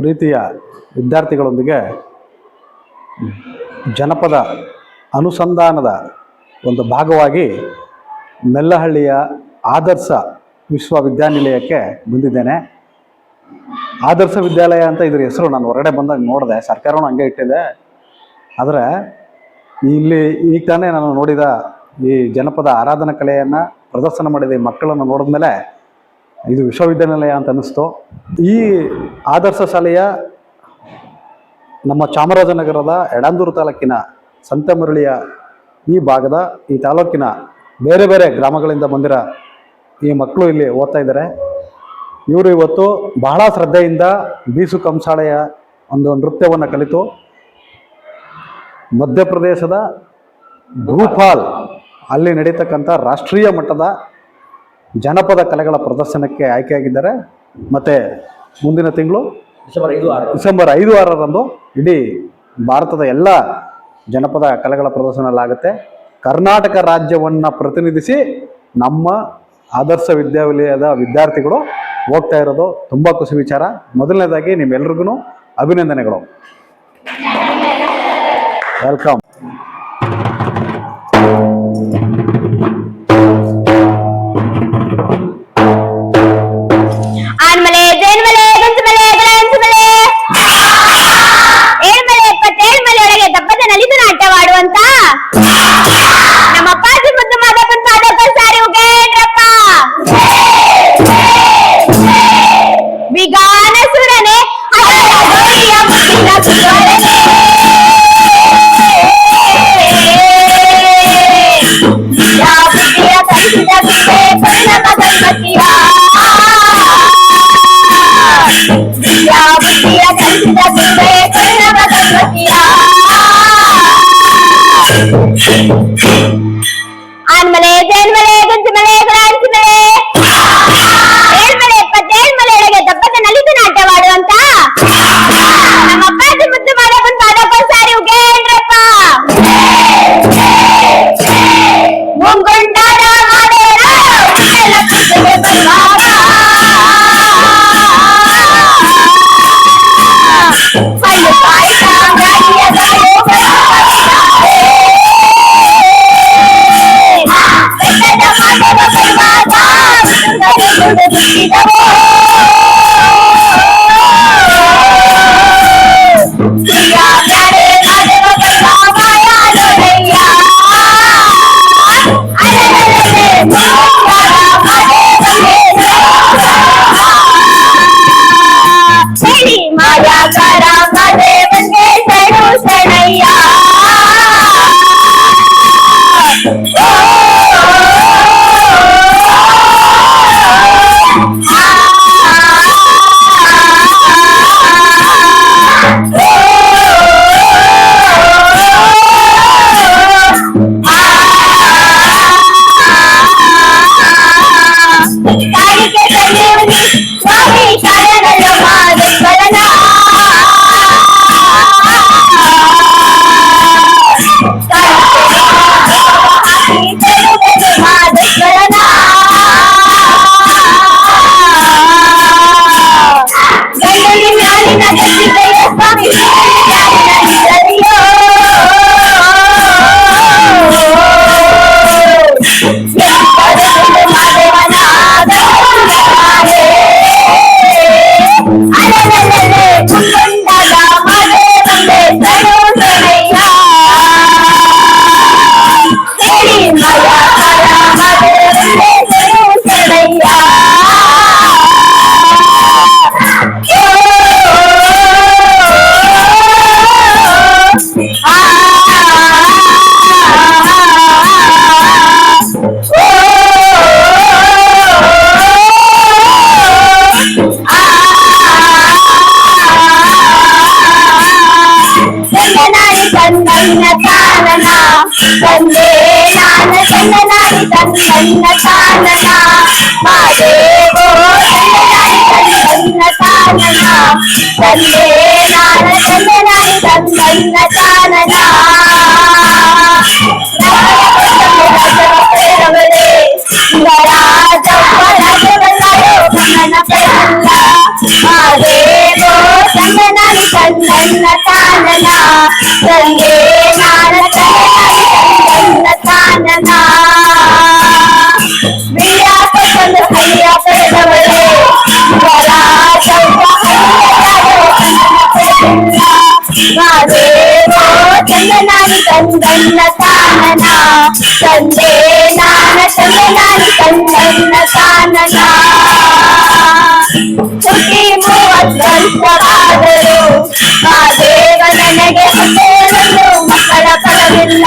ಪ್ರೀತಿಯ ವಿದ್ಯಾರ್ಥಿಗಳೊಂದಿಗೆ ಜನಪದ ಅನುಸಂಧಾನದ ಒಂದು ಭಾಗವಾಗಿ ಮೆಲ್ಲಹಳ್ಳಿಯ ಆದರ್ಶ ವಿಶ್ವವಿದ್ಯಾನಿಲಯಕ್ಕೆ ಬಂದಿದ್ದೇನೆ. ಆದರ್ಶ ವಿದ್ಯಾಲಯ ಅಂತ ಇದ್ರ ಹೆಸರು. ನಾನು ಹೊರಗಡೆ ಬಂದಾಗ ನೋಡಿದೆ, ಸರ್ಕಾರನೂ ಹಂಗೆ ಇಟ್ಟಿದೆ. ಆದರೆ ಇಲ್ಲಿ ಈಗ ತಾನೇ ನಾನು ನೋಡಿದ ಈ ಜನಪದ ಆರಾಧನಾ ಕಲೆಯನ್ನು ಪ್ರದರ್ಶನ ಮಾಡಿದ ಈ ಮಕ್ಕಳನ್ನು ನೋಡಿದ್ಮೇಲೆ ಇದು ವಿಶ್ವವಿದ್ಯಾನಿಲಯ ಅಂತ ಅನ್ನಿಸ್ತು. ಈ ಆದರ್ಶ ಶಾಲೆಯ ನಮ್ಮ ಚಾಮರಾಜನಗರದ ಯಡಂದೂರು ತಾಲೂಕಿನ ಸಂತೆಮರಳಿಯ ಈ ಭಾಗದ ಈ ತಾಲೂಕಿನ ಬೇರೆ ಬೇರೆ ಗ್ರಾಮಗಳಿಂದ ಬಂದಿರೋ ಈ ಮಕ್ಕಳು ಇಲ್ಲಿ ಓದ್ತಾ ಇದ್ದಾರೆ. ಇವರು ಇವತ್ತು ಬಹಳ ಶ್ರದ್ಧೆಯಿಂದ ಬೀಸು ಕಂಸಾಳೆಯ ಒಂದು ನೃತ್ಯವನ್ನು ಕಲಿತು ಮಧ್ಯಪ್ರದೇಶದ ಭೂಪಾಲ್ ಅಲ್ಲಿ ನಡೀತಕ್ಕಂಥ ರಾಷ್ಟ್ರೀಯ ಮಟ್ಟದ ಜನಪದ ಕಲೆಗಳ ಪ್ರದರ್ಶನಕ್ಕೆ ಆಯ್ಕೆಯಾಗಿದ್ದಾರೆ. ಮತ್ತು ಮುಂದಿನ ತಿಂಗಳು ಡಿಸೆಂಬರ್ 5-6ರಂದು ಇಡೀ ಭಾರತದ ಎಲ್ಲ ಜನಪದ ಕಲೆಗಳ ಪ್ರದರ್ಶನಲಾಗುತ್ತೆ. ಕರ್ನಾಟಕ ರಾಜ್ಯವನ್ನು ಪ್ರತಿನಿಧಿಸಿ ನಮ್ಮ ಆದರ್ಶ ವಿದ್ಯಾಲಯದ ವಿದ್ಯಾರ್ಥಿಗಳು ಹೋಗ್ತಾ ಇರೋದು ತುಂಬ ಖುಷಿ ವಿಚಾರ. ಮೊದಲನೇದಾಗಿ ನಿಮ್ಮೆಲ್ರಿಗೂ ಅಭಿನಂದನೆಗಳು. ವೆಲ್ಕಮ್. Hare ತಂದೆ ನಾನ ತಂದ ತಾನನ ಬಿಡಾಕ ತಂದು ಹೈಯ ಪಡೆದವಳೆ ಮಾದೇವೋ ಚಂದನಾನಿ ತಂದನ್ನ ತಾನನ ತಂದೆ ನಾನ ಚಂದನಾನಿ ತಂದನ್ನ ತಾನನ ಹುಟ್ಟಿ 30 ವರ್ಷವಾದರು ಮಾದೇವ ನನಗೆ ಹೊಸೇರಲು ಮಕ್ಕಳ ಫಲವಿಲ್ಲ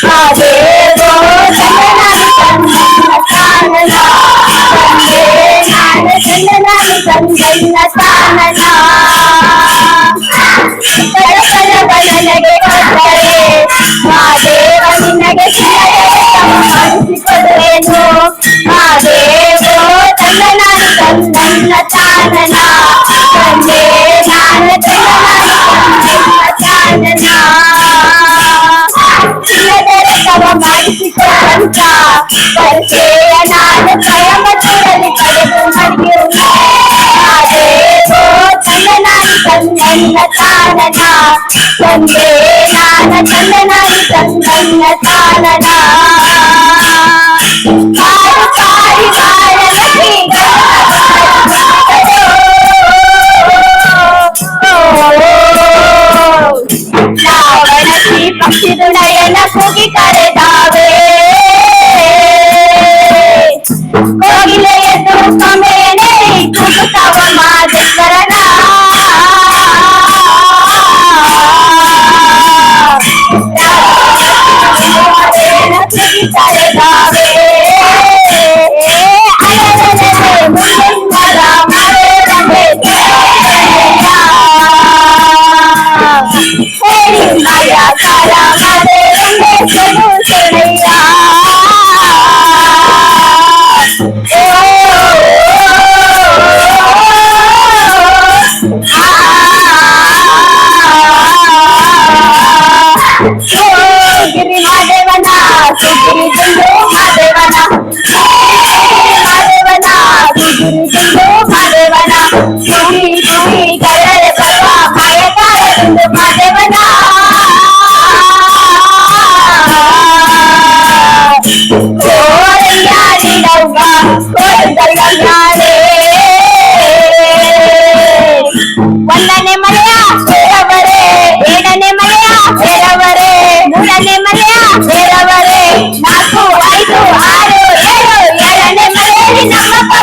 ಮಾದೇವೋ ಚಂದನಾನಿ ತಂದನ್ನ ತಾನನ ತಂದೆ ನಾನ ಚಂದನಾನಿ ತಂದನ್ನ ತಾನನ ನನಗೆ ಕೊಟ್ಟರೆ ಮಾದೇವ ನಿನಗೆ ಮಾಡಿಸಿಕೊಡುವೆನು ಮಾದೇವೋ ಚಂದನಾನಿ ತಂದನ್ನ ತಾನನ ತಂದೆ ನಾನು ಚಂದನಾನಿ ತಂದನ್ನ ತಾನನ ಚಿನ್ನದರೆ ತವ ಮಾಡಿಸಿಕೊಡುವಂತ ಪರಿಚಯ ನಾನು ಸ್ವಯಂವರದಲ್ಲಿ ಪಡೆದು ಮಡಿಯುವೆ ಮಾದೇವೋ ಚಂದನಾನಿ ತಂದನ್ನ ತಾನನ ತಂದೆ ನಾನ ಚಂದನಾನಿ ತಂದನ್ನ ತಾನನ ಕಾಡು ಕಾಡಿ ಬಾಳಲಕ್ಕಿ ಲಾವಣಿ ಪಕ್ಷಿದು ನಯನ ಕೂಗಿ ಕರೆದಾವೆ ಕೋಗಿಲೆಯದ್ದು ಕಮೇನೆ ಕೂಗುತ್ತವ ಮಾದೇಶ್ವರನ ಕರೆದಾವೆ ಗಿರಿ ಮಾದೇವನ ಸುಗಿರಿ ದುಂಡು ಮಾದೇವನ ಮಾದೇವನ ಸುಗಿರಿ ದುಂಡು ಮಾದೇವನ ಸುಗಿ ಸುಗಿ ಕರಳೆ ಬರುವ ಮಾಯಕಾರ ದುಂಡು ಮಾದೇವನ ಕೋರಯ್ಯಾಡಿಡವ್ವ ಕೋರಯ್ಯಾಡೆ ಒಂದನೇ ಮನೆಯ ಸೇರವರೇ ಎರಡನೇ ಮನೆಯ ಸೇರವರೇ ಮೂರನೇ ಮನೆಯ ಸೇರವರೇ 4, 5, 6, 7 ಏಳನೇ ಮನೆಯಲ್ಲಿ ನಮ್ಮಪ್ಪ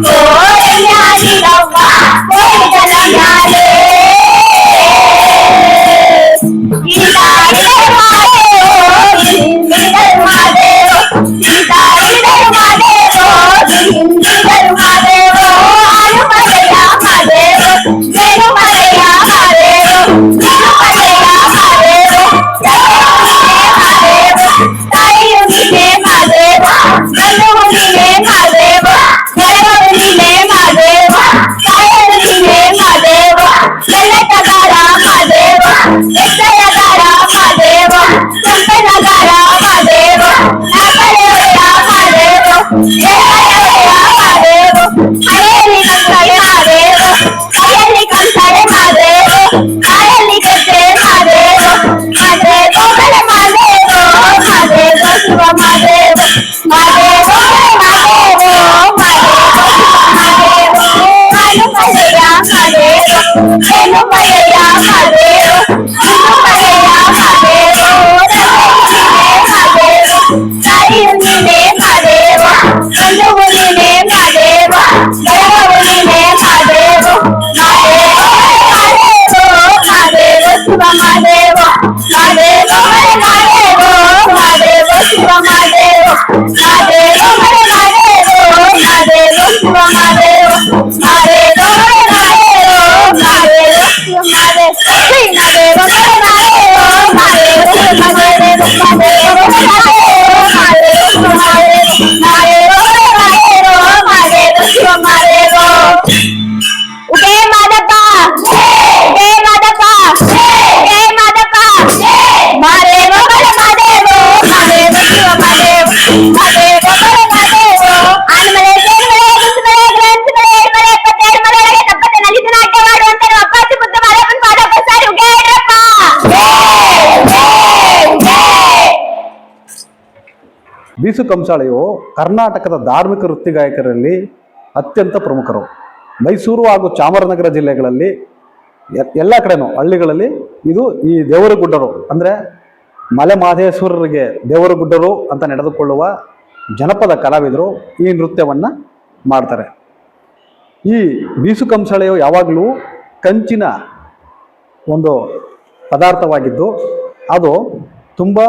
ಕೋರಯ್ಯಾಡಿಡವ್ವ ಕೋರಿದನ ಮ್ಯಾಲೆ ಬೀಸು ಕಂಸಾಳೆಯು ಕರ್ನಾಟಕದ ಧಾರ್ಮಿಕ ವೃತ್ತಿ ಗಾಯಕರಲ್ಲಿ ಅತ್ಯಂತ ಪ್ರಮುಖರು. ಮೈಸೂರು ಹಾಗೂ ಚಾಮರಾಜನಗರ ಜಿಲ್ಲೆಗಳಲ್ಲಿ ಎಲ್ಲ ಕಡೆನೂ ಹಳ್ಳಿಗಳಲ್ಲಿ ಇದು ಈ ದೇವರಗುಡ್ಡರು ಅಂದರೆ ಮಲೆ ಮಹದೇಶ್ವರರಿಗೆ ದೇವರಗುಡ್ಡರು ಅಂತ ನಡೆದುಕೊಳ್ಳುವ ಜನಪದ ಕಲಾವಿದರು ಈ ನೃತ್ಯವನ್ನು ಮಾಡ್ತಾರೆ. ಈ ಬೀಸು ಕಂಸಾಳೆಯು ಯಾವಾಗಲೂ ಕಂಚಿನ ಒಂದು ಪದಾರ್ಥವಾಗಿದ್ದು ಅದು ತುಂಬ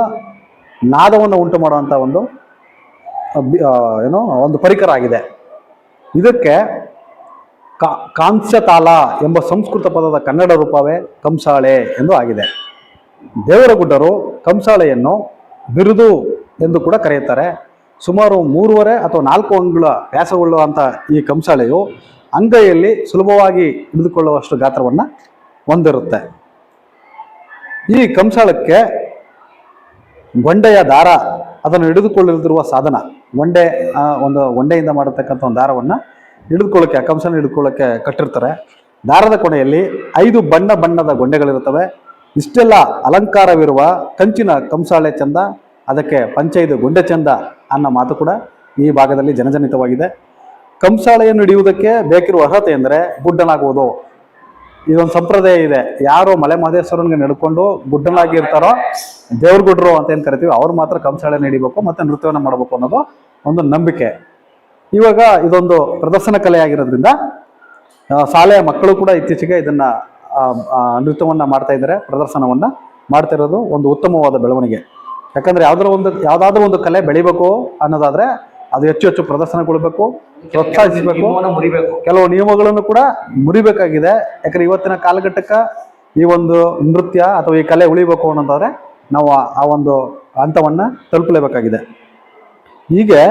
ನಾದವನ್ನು ಉಂಟು ಮಾಡುವಂಥ ಒಂದು ಪರಿಕರ ಆಗಿದೆ. ಇದಕ್ಕೆ ಕಾಂಸ್ಯತಾಲ ಎಂಬ ಸಂಸ್ಕೃತ ಪದದ ಕನ್ನಡ ರೂಪವೇ ಕಂಸಾಳೆ ಎಂದು ಆಗಿದೆ. ದೇವರಗುಡ್ಡರು ಕಂಸಾಳೆಯನ್ನು ಬಿರುದು ಎಂದು ಕೂಡ ಕರೆಯುತ್ತಾರೆ. ಸುಮಾರು 3.5 ಅಥವಾ 4 ಅಂಗುಳ ವ್ಯಾಸವುಳ್ಳುವಂಥ ಈ ಕಂಸಾಳೆಯು ಅಂಗೈಯಲ್ಲಿ ಸುಲಭವಾಗಿ ಹಿಡಿದುಕೊಳ್ಳುವಷ್ಟು ಗಾತ್ರವನ್ನು ಹೊಂದಿರುತ್ತೆ. ಈ ಕಂಸಾಳಕ್ಕೆ ಗೊಂಡೆಯ ದಾರ ಅದನ್ನು ಹಿಡಿದುಕೊಳ್ಳದಿರುವ ಸಾಧನ ಗೊಂಡೆಯಿಂದ ಮಾಡತಕ್ಕಂಥ ಒಂದು ದಾರವನ್ನು ಹಿಡಿದುಕೊಳ್ಳೋಕ್ಕೆ ಕಂಸಾಳ ಹಿಡಿದುಕೊಳ್ಳೋಕ್ಕೆ ಕಟ್ಟಿರ್ತಾರೆ. ದಾರದ ಕೊನೆಯಲ್ಲಿ 5 ಬಣ್ಣದ ಗೊಂಡೆಗಳಿರುತ್ತವೆ. ಇಷ್ಟೆಲ್ಲ ಅಲಂಕಾರವಿರುವ ಕಂಚಿನ ಕಂಸಾಳೆ ಚಂದ, ಅದಕ್ಕೆ ಪಂಚೈದು ಗೊಂಡೆ ಚಂದ ಅನ್ನೋ ಮಾತು ಕೂಡ ಈ ಭಾಗದಲ್ಲಿ ಜನಜನಿತವಾಗಿದೆ. ಕಂಸಾಳೆಯನ್ನು ಹಿಡಿಯುವುದಕ್ಕೆ ಬೇಕಿರುವ ಅರ್ಹತೆ ಎಂದರೆ ಗುಡ್ಡನಾಗುವುದು. ಇದೊಂದು ಸಂಪ್ರದಾಯ ಇದೆ. ಯಾರು ಮಲೆ ಮಹದೇಶ್ವರನಿಗೆ ನಡ್ಕೊಂಡು ಗುಡ್ಡನಾಗಿ ಇರ್ತಾರೋ ದೇವ್ರಗುಡ್ರು ಅಂತ ಏನು ಕರಿತೀವಿ, ಅವ್ರು ಮಾತ್ರ ಕಂಸಾಳೆಯನ್ನು ಹಿಡಿಬೇಕು ಮತ್ತು ನೃತ್ಯವನ್ನು ಮಾಡಬೇಕು ಅನ್ನೋದು ಒಂದು ನಂಬಿಕೆ. ಇವಾಗ ಇದೊಂದು ಪ್ರದರ್ಶನ ಕಲೆ ಆಗಿರೋದ್ರಿಂದ ಶಾಲೆಯ ಮಕ್ಕಳು ಕೂಡ ಇತ್ತೀಚೆಗೆ ಇದನ್ನ ನೃತ್ಯವನ್ನು ಮಾಡ್ತಾ ಇದ್ದಾರೆ, ಪ್ರದರ್ಶನವನ್ನು ಮಾಡ್ತಾ ಇರೋದು ಒಂದು ಉತ್ತಮವಾದ ಬೆಳವಣಿಗೆ. ಯಾಕಂದ್ರೆ ಯಾವುದಾದ್ರೂ ಒಂದು ಕಲೆ ಬೆಳಿಬೇಕು ಅನ್ನೋದಾದ್ರೆ ಅದು ಹೆಚ್ಚು ಪ್ರದರ್ಶನಗೊಳ್ಬೇಕು, ಪ್ರೋತ್ಸಾಹಿಸಬೇಕು, ಕೆಲವು ನಿಯಮಗಳನ್ನು ಕೂಡ ಮುರಿಬೇಕಾಗಿದೆ. ಯಾಕಂದ್ರೆ ಇವತ್ತಿನ ಕಾಲಘಟ್ಟಕ್ಕೆ ಈ ಒಂದು ನೃತ್ಯ ಅಥವಾ ಈ ಕಲೆ ಉಳಿಬೇಕು ಅನ್ನೋದಾದ್ರೆ ನಾವು ಆ ಒಂದು ಹಂತವನ್ನು ತಲುಪಲೇಬೇಕಾಗಿದೆ. ಹೀಗೆ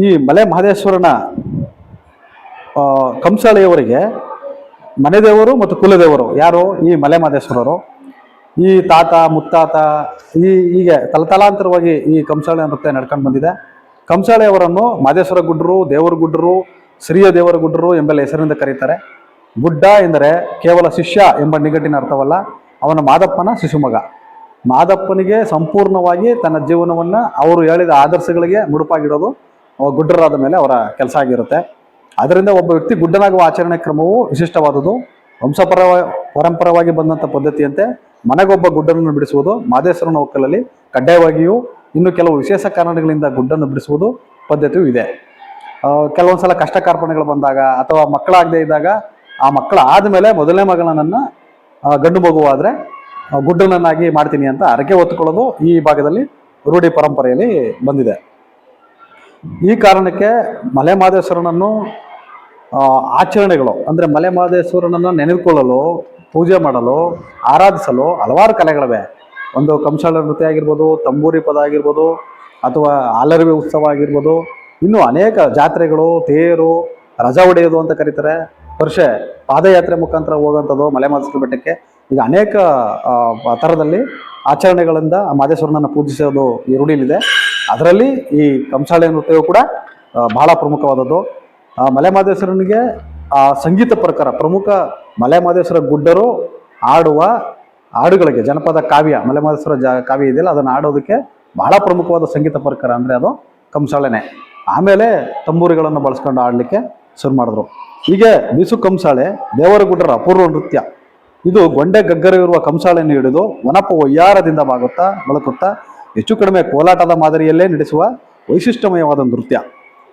ಈ ಮಲೆ ಮಹದೇಶ್ವರನ ಕಂಸಾಳೆಯವರಿಗೆ ಮನೆದೇವರು ಮತ್ತು ಕುಲದೇವರು ಯಾರು? ಈ ಮಲೆ ಮಹದೇಶ್ವರರು. ಈ ತಾತ ಮುತ್ತಾತ ಹೀಗೆ ತಲತಲಾಂತರವಾಗಿ ಈ ಕಂಸಾಳೆ ನೃತ್ಯ ನಡ್ಕೊಂಡು ಬಂದಿದೆ. ಕಂಸಾಳೆಯವರನ್ನು ಮಹದೇಶ್ವರ ಗುಡ್ಡರು, ದೇವರಗುಡ್ಡರು, ಶ್ರೀಯ ದೇವರಗುಡ್ಡರು ಎಂಬೆಲ್ಲ ಹೆಸರಿನಿಂದ ಕರೀತಾರೆ. ಗುಡ್ಡ ಎಂದರೆ ಕೇವಲ ಶಿಷ್ಯ ಎಂಬ ನಿಘಂಟಿನ ಅರ್ಥವಲ್ಲ, ಅವನ ಮಾದಪ್ಪನ ಶಿಶುಮಗ. ಮಾದಪ್ಪನಿಗೆ ಸಂಪೂರ್ಣವಾಗಿ ತನ್ನ ಜೀವನವನ್ನು ಅವರು ಹೇಳಿದ ಆದರ್ಶಗಳಿಗೆ ಮುಡುಪಾಗಿಡೋದು ಗುಡ್ಡರಾದ ಮೇಲೆ ಅವರ ಕೆಲಸ ಆಗಿರುತ್ತೆ. ಅದರಿಂದ ಒಬ್ಬ ವ್ಯಕ್ತಿ ಗುಡ್ಡನಾಗುವ ಆಚರಣೆ ಕ್ರಮವು ವಿಶಿಷ್ಟವಾದುದು. ಪರಂಪರವಾಗಿ ಬಂದಂಥ ಪದ್ಧತಿಯಂತೆ ಮನೆಗೊಬ್ಬ ಗುಡ್ಡನ್ನು ಬಿಡಿಸುವುದು ಮಹದೇಶ್ವರನ ಒಕ್ಕಲಲ್ಲಿ ಕಡ್ಡಾಯವಾಗಿಯೂ, ಇನ್ನು ಕೆಲವು ವಿಶೇಷ ಕಾರಣಗಳಿಂದ ಗುಡ್ಡನ್ನು ಬಿಡಿಸುವುದು ಪದ್ಧತಿಯೂ ಇದೆ. ಕೆಲವೊಂದ್ಸಲ ಕಷ್ಟ ಕಾರ್ಪಣ್ಯಗಳು ಬಂದಾಗ ಅಥವಾ ಮಕ್ಕಳಾಗದೇ ಇದ್ದಾಗ ಆ ಮಕ್ಕಳ ಆದಮೇಲೆ ಮೊದಲನೇ ಮಗಳನ್ನ ಗಂಡು ಮಗುವಾದರೆ ಗುಡ್ಡನನ್ನಾಗಿ ಮಾಡ್ತೀನಿ ಅಂತ ಹರಕೆ ಹೊತ್ತುಕೊಳ್ಳೋದು ಈ ಭಾಗದಲ್ಲಿ ರೂಢಿ ಪರಂಪರೆಯಲ್ಲಿ ಬಂದಿದೆ. ಈ ಕಾರಣಕ್ಕೆ ಮಲೆ ಮಹದೇಶ್ವರನನ್ನು ಆಚರಣೆಗಳು ಅಂದರೆ ಮಲೆ ಮಹದೇಶ್ವರನನ್ನು ನೆನೆದುಕೊಳ್ಳಲು, ಪೂಜೆ ಮಾಡಲು, ಆರಾಧಿಸಲು ಹಲವಾರು ಕಲೆಗಳಿವೆ. ಒಂದು ಕಂಸಾಳೆ ನೃತ್ಯ ಆಗಿರ್ಬೋದು, ತಂಬೂರಿ ಪದ ಆಗಿರ್ಬೋದು, ಅಥವಾ ಆಲರವಿ ಉತ್ಸವ ಆಗಿರ್ಬೋದು, ಇನ್ನು ಅನೇಕ ಜಾತ್ರೆಗಳು, ತೇರು, ರಜಾ ಹೊಡೆಯೋದು ಅಂತ ಕರೀತಾರೆ, ವರ್ಷ ಪಾದಯಾತ್ರೆ ಮುಖಾಂತರ ಹೋಗುವಂಥದ್ದು ಮಲೆ ಮಹದೇಶ್ವರ ಬೆಟ್ಟಕ್ಕೆ. ಈಗ ಅನೇಕ ಥರದಲ್ಲಿ ಆಚರಣೆಗಳಿಂದ ಮಹದೇಶ್ವರನನ್ನು ಪೂಜಿಸೋದು ಈ ರೂಢಿಲಿದೆ. ಅದರಲ್ಲಿ ಈ ಕಂಸಾಳೆ ನೃತ್ಯವು ಕೂಡ ಬಹಳ ಪ್ರಮುಖವಾದದ್ದು. ಮಲೆ ಮಹದೇಶ್ವರನಿಗೆ ಸಂಗೀತ ಪ್ರಕಾರ ಪ್ರಮುಖ ಮಲೆ ಮಹದೇಶ್ವರ ಗುಡ್ಡರು ಆಡುವ ಹಾಡುಗಳಿಗೆ ಜನಪದ ಕಾವ್ಯ, ಮಲೆ ಮಹದೇಶ್ವರ ಕಾವ್ಯ ಇದೆಯಲ್ಲ, ಅದನ್ನು ಆಡೋದಕ್ಕೆ ಬಹಳ ಪ್ರಮುಖವಾದ ಸಂಗೀತ ಪ್ರಕಾರ ಅಂದರೆ ಅದು ಕಂಸಾಳೆನೇ. ಆಮೇಲೆ ತಂಬೂರಿಗಳನ್ನು ಬಳಸ್ಕೊಂಡು ಆಡಲಿಕ್ಕೆ ಶುರು ಮಾಡಿದ್ರು. ಹೀಗೆ ಬೀಸು ಕಂಸಾಳೆ ದೇವರಗುಡ್ಡರ ಅಪೂರ್ವ ನೃತ್ಯ. ಇದು ಗೊಂಡೆ ಗಗ್ಗರವಿರುವ ಕಂಸಾಳೆಯನ್ನು ಹಿಡಿದು ವನಪ ಒಯ್ಯಾರದಿಂದ ಬಳಕುತ್ತಾ ಹೆಚ್ಚು ಕಡಿಮೆ ಕೋಲಾಟದ ಮಾದರಿಯಲ್ಲೇ ನಡೆಸುವ ವೈಶಿಷ್ಟ್ಯಮಯವಾದ ನೃತ್ಯ.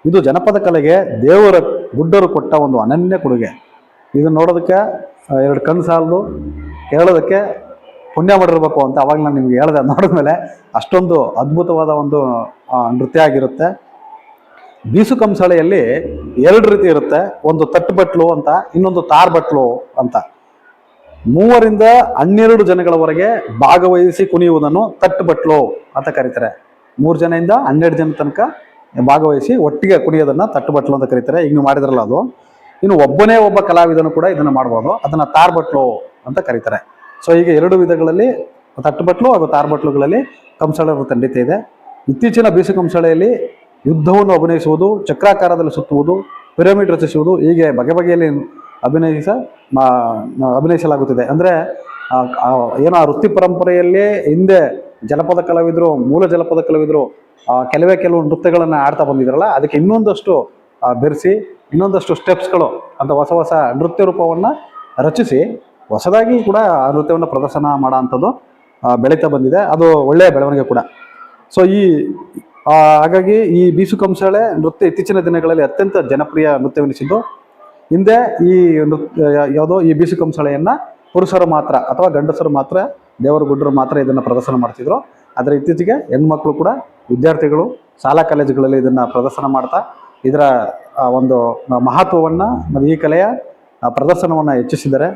ಇದು ಜನಪದ ಕಲೆಗೆ ದೇವರ ಗುಡ್ಡರು ಕೊಟ್ಟ ಒಂದು ಅನನ್ಯ ಕೊಡುಗೆ. ಇದನ್ನು ನೋಡೋದಕ್ಕೆ 2 ಕಣ್ಣು ಸಾಲದು, ಕೇಳೋದಕ್ಕೆ ಪುಣ್ಯ ಮಾಡಿರ್ಬೇಕು ಅಂತ ಅವಾಗ ನಾನು ನಿಮ್ಗೆ ಹೇಳಿದೆ. ನೋಡಿದ್ಮೇಲೆ ಅಷ್ಟೊಂದು ಅದ್ಭುತವಾದ ಒಂದು ನೃತ್ಯ ಆಗಿರುತ್ತೆ. ಬೀಸು ಕಂಸಾಳೆಯಲ್ಲಿ 2 ರೀತಿ ಇರುತ್ತೆ. ಒಂದು ತಟ್ಟುಬಟ್ಲು ಅಂತ, ಇನ್ನೊಂದು ತಾರ್ಬಟ್ಲು ಅಂತ. 3 ರಿಂದ 12 ಜನಗಳವರೆಗೆ ಭಾಗವಹಿಸಿ ಕುಣಿಯುವುದನ್ನು ತಟ್ಟುಬಟ್ಲು ಅಂತ ಕರೀತಾರೆ. 3 ಜನದಿಂದ 12 ಜನ ತನಕ ಭಾಗವಹಿಸಿ ಒಟ್ಟಿಗೆ ಕುಣಿಯೋದನ್ನ ತಟ್ಟುಬಟ್ಲು ಅಂತ ಕರೀತಾರೆ. ಈಗ ನೀವು ಮಾಡಿದ್ರಲ್ಲ ಅದು. ಇನ್ನು ಒಬ್ಬ ಕಲಾವಿದನು ಕೂಡ ಇದನ್ನು ಮಾಡ್ಬೋದು, ಅದನ್ನ ತಾರ್ಬಟ್ಲು ಅಂತ ಕರೀತಾರೆ. ಸೊ ಹೀಗೆ 2 ವಿಧಗಳಲ್ಲಿ ತಟ್ಟುಬಟ್ಲು ಹಾಗೂ ತಾರ್ಬಟ್ಲುಗಳಲ್ಲಿ ಕಂಸಾಳೆ ನೃತ್ಯ ನಡೀತಾ ಇದೆ. ಇತ್ತೀಚಿನ ಬೀಸು ಕಂಸಾಳೆಯಲ್ಲಿ ಯುದ್ಧವನ್ನು ಅಭಿನಯಿಸುವುದು, ಚಕ್ರಾಕಾರದಲ್ಲಿ ಸುತ್ತುವುದು, ಪಿರಮಿಡ್ ರಚಿಸುವುದು, ಹೀಗೆ ಬಗೆಯಲ್ಲಿ ಅಭಿನಯಿಸಲಾಗುತ್ತಿದೆ. ಅಂದರೆ ಏನೋ ಆ ವೃತ್ತಿ ಪರಂಪರೆಯಲ್ಲೇ ಹಿಂದೆ ಜನಪದ ಕಲಾವಿದರು, ಮೂಲ ಜನಪದ ಕಲಾವಿದರು ಕೆಲವು ನೃತ್ಯಗಳನ್ನು ಆಡ್ತಾ ಬಂದಿದ್ರಲ್ಲ, ಅದಕ್ಕೆ ಇನ್ನೊಂದಷ್ಟು ಬೆರೆಸಿ ಇನ್ನೊಂದಷ್ಟು ಸ್ಟೆಪ್ಸ್ಗಳು ಅಂತ ಹೊಸ ಹೊಸ ನೃತ್ಯ ರೂಪವನ್ನು ರಚಿಸಿ ಹೊಸದಾಗಿ ಕೂಡ ಆ ನೃತ್ಯವನ್ನು ಪ್ರದರ್ಶನ ಮಾಡೋ ಅಂಥದ್ದು ಬೆಳೀತಾ ಬಂದಿದೆ. ಅದು ಒಳ್ಳೆಯ ಬೆಳವಣಿಗೆ ಕೂಡ. ಸೊ ಹಾಗಾಗಿ ಈ ಬೀಸುಕಂಸಾಳೆ ನೃತ್ಯ ಇತ್ತೀಚಿನ ದಿನಗಳಲ್ಲಿ ಅತ್ಯಂತ ಜನಪ್ರಿಯ ನೃತ್ಯವೆನಿಸಿದ್ದು. ಹಿಂದೆ ಈ ಈ ಬೀಸುಕಂಸಾಳೆಯನ್ನು ಪುರುಷರು ಮಾತ್ರ ಅಥವಾ ಗಂಡಸರು ಮಾತ್ರ, ದೇವರ ಗುಡ್ಡರು ಮಾತ್ರ ಇದನ್ನು ಪ್ರದರ್ಶನ ಮಾಡ್ತಿದ್ರು. ಆದರೆ ಇತ್ತೀಚೆಗೆ ಹೆಣ್ಮಕ್ಳು ಕೂಡ, ವಿದ್ಯಾರ್ಥಿಗಳು ಶಾಲಾ ಕಾಲೇಜುಗಳಲ್ಲಿ ಇದನ್ನು ಪ್ರದರ್ಶನ ಮಾಡ್ತಾ ಇದರ ಒಂದು ಮಹತ್ವವನ್ನು ಮತ್ತು ಈ ಕಲೆಯ ಪ್ರದರ್ಶನವನ್ನು ಹೆಚ್ಚಿಸಿದ್ದಾರೆ.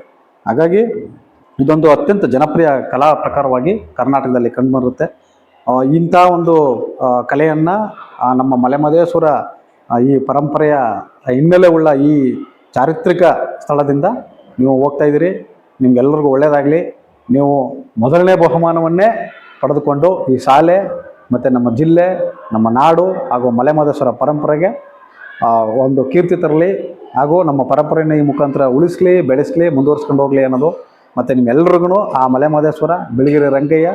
ಹಾಗಾಗಿ ಇದೊಂದು ಅತ್ಯಂತ ಜನಪ್ರಿಯ ಕಲಾ ಪ್ರಕಾರವಾಗಿ ಕರ್ನಾಟಕದಲ್ಲಿ ಕಂಡುಬರುತ್ತೆ. ಇಂಥ ಒಂದು ಕಲೆಯನ್ನು ನಮ್ಮ ಮಲೆಮಹದೇಶ್ವರ ಈ ಪರಂಪರೆಯ ಹಿನ್ನೆಲೆ ಉಳ್ಳ ಈ ಚಾರಿತ್ರಿಕ ಸ್ಥಳದಿಂದ ನೀವು ಹೋಗ್ತಾ ಇದ್ದೀರಿ. ನಿಮ್ಗೆಲ್ಲರಿಗೂ ಒಳ್ಳೆಯದಾಗಲಿ. ನೀವು ಮೊದಲನೇ ಬಹುಮಾನವನ್ನೇ ಪಡೆದುಕೊಂಡು ಈ ಶಾಲೆ ಮತ್ತು ನಮ್ಮ ಜಿಲ್ಲೆ, ನಮ್ಮ ನಾಡು ಹಾಗೂ ಮಲೆಮಹದೇಶ್ವರ ಪರಂಪರೆಗೆ ಒಂದು ಕೀರ್ತಿ ತರಲಿ, ಹಾಗೂ ನಮ್ಮ ಪರಂಪರೆಯನ್ನು ಈ ಮುಖಾಂತರ ಉಳಿಸಲಿ, ಬೆಳೆಸಲಿ, ಮುಂದುವರ್ಸ್ಕೊಂಡು ಹೋಗಲಿ ಅನ್ನೋದು. ಮತ್ತು ನಿಮ್ಮೆಲ್ಲರಿಗೂ ಆ ಮಲೆಮಹದೇಶ್ವರ, ಬಿಳಿಗಿರಿ ರಂಗಯ್ಯ,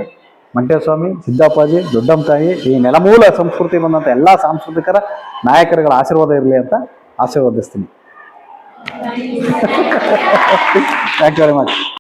ಮಂಟೇಸ್ವಾಮಿ, ಸಿದ್ದಪ್ಪಾಜಿ, ದೊಡ್ಡಮ್ಮ ತಾಯಿ, ಈ ನೆಲಮೂಲ ಸಂಸ್ಕೃತಿ ಬಂದಂಥ ಎಲ್ಲ ಸಾಂಸ್ಕೃತಿಕರ ನಾಯಕರುಗಳ ಆಶೀರ್ವಾದ ಇರಲಿ ಅಂತ ಆಶೀರ್ವದಿಸ್ತೀನಿ. Thank you very much.